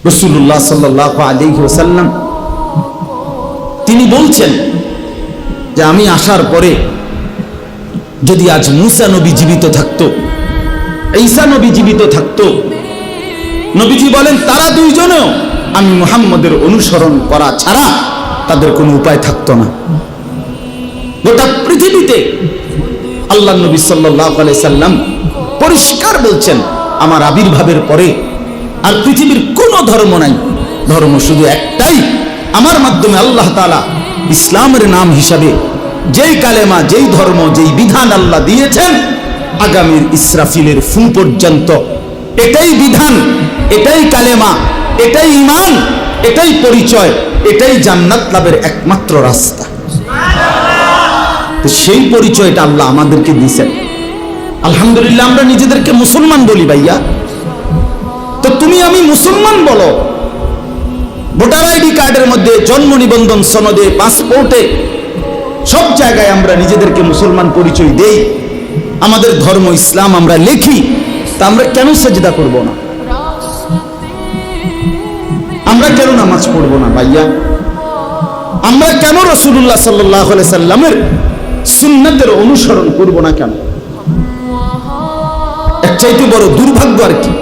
রাসূলুল্লাহ সাল্লাল্লাহু আলাইহি ওয়াসাল্লাম তিনি বলছেন যে আমি আসার পরে যদি আজ মুসা নবী জীবিত থাকতো, ঈসা নবী জীবিত থাকতো, নবীজি বলেন তারা দুইজনেও আমি মুহাম্মদের অনুসরণ করা ছাড়া তাদের কোনো উপায় থাকতো না। গোটা পৃথিবীতে আল্লাহ নবী সাল্লাল্লাহু আলাইহি সাল্লাম পরিষ্কার বলছেন আমার আবির্ভাবের পরে আর পৃথিবীর কোনো ধর্ম নাই, ধর্ম শুধু একটাই, আমার মাধ্যমে আল্লাহ তাআলা ইসলামের নাম হিসাবে যেই কালেমা, যেই ধর্ম, যেই বিধান আল্লাহ দিয়েছেন আগামীর ইসরাফিলের ফু পর্যন্ত এটাই বিধান, এটাই কালেমা, এটাই ঈমান, এটাই পরিচয়, এটাই জান্নাত লাভের একমাত্র রাস্তা। তো সেই পরিচয়টা আল্লাহ আমাদেরকে দিয়েছেন। আলহামদুলিল্লাহ আমরা নিজেদেরকে মুসলমান বলি ভাইয়া, তো তুমি আমি মুসলমান বলো, ভোটার আইডি কার্ডের মধ্যে, জন্ম নিবন্ধন সনদে, পাসপোর্টে, সব জায়গায় আমরা নিজেদেরকে মুসলমান পরিচয় দেই, আমাদের ধর্ম ইসলাম আমরা লিখি, তা আমরা কেন সেজদা করব না? আমরা কেন নামাজ পড়ব না ভাইয়া? আমরা কেন রাসূলুল্লাহ সাল্লাল্লাহু আলাইহি সাল্লামের সুন্নাতের অনুসরণ করব না কেন? এর চাইতে বড় দুর্ভাগ্য আর কি?